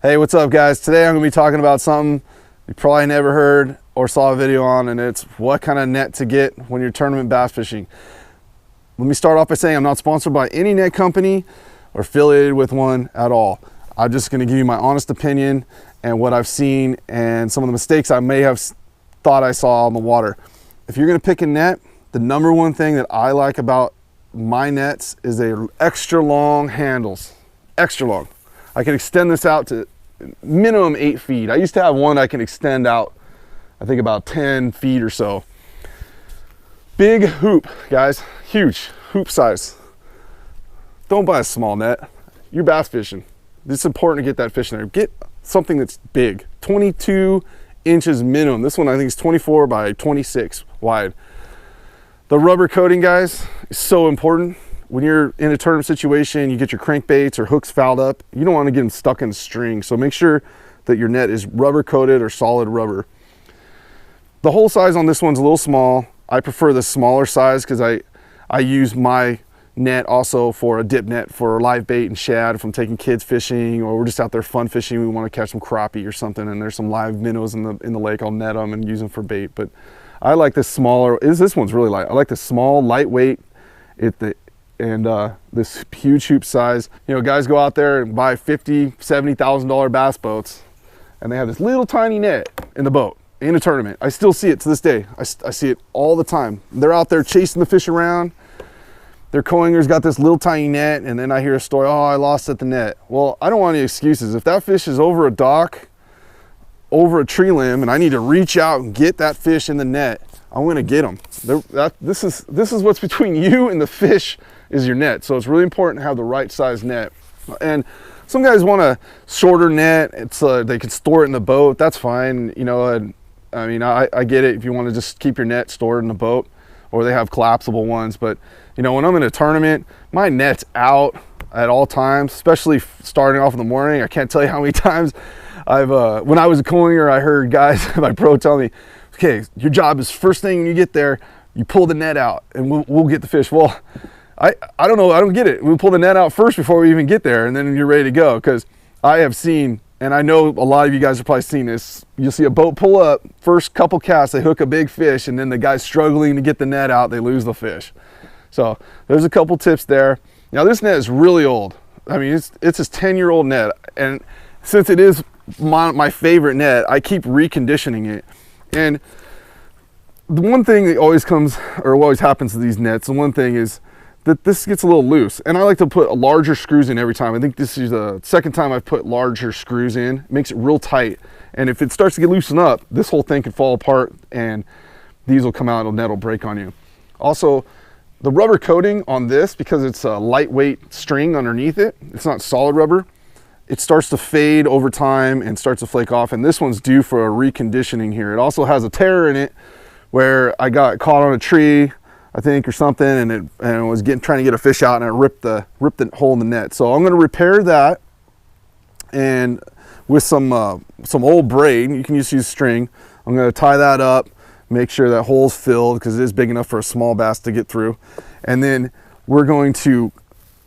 Hey, what's up guys? Today I'm going to be talking about something you probably never heard or saw a video on, and it's what kind of net to get when you're tournament bass fishing. Let me start off by saying I'm not sponsored by any net company or affiliated with one at all. I'm just going to give you my honest opinion and what I've seen and some of the mistakes I may have thought I saw on the water. If you're going to pick a net, the number one thing that I like about my nets is they're extra long handles, extra long. I can extend this out to minimum 8 feet. I used to have one I can extend out, I think about 10 feet or so. Big hoop, guys, huge hoop size. Don't buy a small net. You're bass fishing. It's important to get that fish in there. Get something that's big, 22 inches minimum. This one I think is 24 by 26 wide. The rubber coating, guys, is so important. When you're in a tournament situation, you get your crankbaits or hooks fouled up, you don't want to get them stuck in the string. So make sure that your net is rubber coated or solid rubber. The hole size on this one's a little small. I prefer the smaller size because I use my net also for a dip net for live bait and shad. If I'm taking kids fishing or we're just out there fun fishing, we want to catch some crappie or something, and there's some live minnows in the lake, I'll net them and use them for bait. But I like this smaller, this one's really light. I like the small, lightweight, this huge hoop size. You know, guys go out there and buy $50,000, $70,000 bass boats, and they have this little tiny net in the boat in a tournament. I still see it to this day. I see it all the time. They're out there chasing the fish around. Their coinger's got this little tiny net, and then I hear a story, oh, I lost at the net. Well, I don't want any excuses. If that fish is over a dock, over a tree limb, and I need to reach out and get that fish in the net, I'm gonna get them. This is what's between you and the fish is your net. So it's really important to have the right size net. And some guys want a shorter net. It's they can store it in the boat. That's fine. You know, I mean, I get it if you want to just keep your net stored in the boat, or they have collapsible ones. But you know, when I'm in a tournament, my net's out at all times, especially starting off in the morning. I can't tell you how many times when I was a coinger, I heard guys, my pro tell me, okay, your job is first thing when you get there, you pull the net out and we'll get the fish. Well, I don't know, I don't get it. We pull the net out first before we even get there, and then you're ready to go. Because I have seen, and I know a lot of you guys have probably seen this, you'll see a boat pull up, first couple casts, they hook a big fish, and then the guy's struggling to get the net out, they lose the fish. So there's a couple tips there. Now this net is really old. I mean, it's this 10-year-old net, and since it is my favorite net, I keep reconditioning it. And the one thing that always comes, or always happens to these nets, the one thing is that this gets a little loose, and I like to put larger screws in every time. I think this is the second time I've put larger screws in. It makes it real tight, and if it starts to get loosened up, this whole thing could fall apart and these will come out and the net will break on you. Also, the rubber coating on this, because it's a lightweight string underneath it, it's not solid rubber, it starts to fade over time and starts to flake off, and this one's due for a reconditioning here. It also has a tear in it where I got caught on a tree, I think, or something, and it was trying to get a fish out, and it ripped the hole in the net. So I'm going to repair that, and with some old braid, you can just use string, I'm going to tie that up, make sure that hole's filled because it is big enough for a small bass to get through, and then we're going to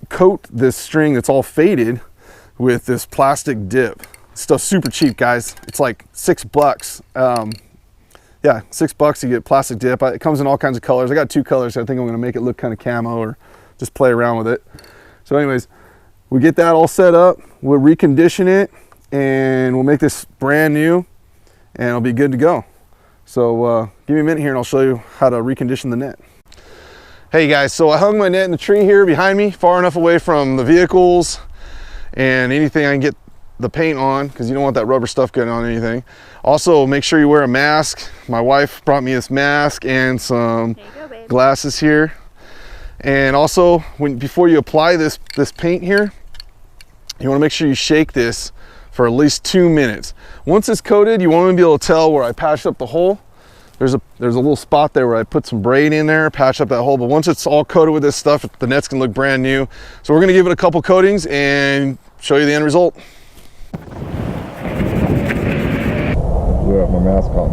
coat this string that's all faded with this plastic dip. Stuff's super cheap, guys. It's like $6. Yeah, $6 you get plastic dip. It comes in all kinds of colors. I got 2 colors, so I think I'm gonna make it look kind of camo or just play around with it. So anyways, we get that all set up, we'll recondition it, and we'll make this brand new, and it'll be good to go. So give me a minute here and I'll show you how to recondition the net. Hey guys, so I hung my net in the tree here behind me, far enough away from the vehicles and anything I can get the paint on, because you don't want that rubber stuff getting on anything. Also, make sure you wear a mask. My wife brought me this mask and some glasses here. And also, before you apply this paint here, you want to make sure you shake this for at least 2 minutes. Once it's coated, you want to be able to tell where I patched up the hole. There's a little spot there where I put some braid in there, patch up that hole. But once it's all coated with this stuff, the net's gonna look brand new. So we're gonna give it a couple coatings and show you the end result. Do have my mask on.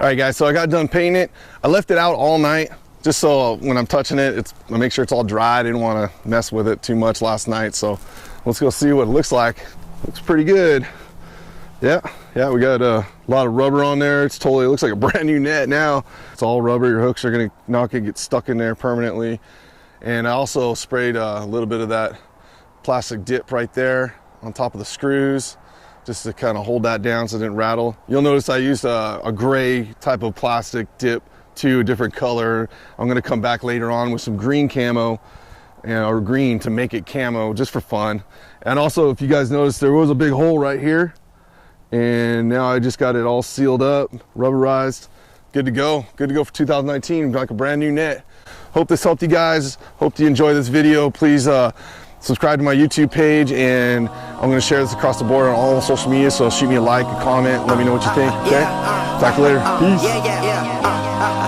right, guys, so I got done painting it. I left it out all night just so when I'm touching it, I make sure it's all dry. I didn't want to mess with it too much last night, so let's go see what it looks like. Looks pretty good. Yeah, we got a lot of rubber on there. It looks like a brand new net now. It's all rubber. Your hooks are not gonna get stuck in there permanently. And I also sprayed a little bit of that plastic dip right there on top of the screws, just to kind of hold that down so it didn't rattle. You'll notice I used a gray type of plastic dip to a different color. I'm gonna come back later on with some green camo, or green to make it camo just for fun. And also, if you guys notice, there was a big hole right here, and now I just got it all sealed up, rubberized, good to go for 2019, like a brand new net. Hope this helped you guys. Hope you enjoy this video. Please subscribe to my YouTube page, and I'm going to share this across the board on all social media, so shoot me a like, a comment, let me know what you think, okay? Talk to you later. Peace.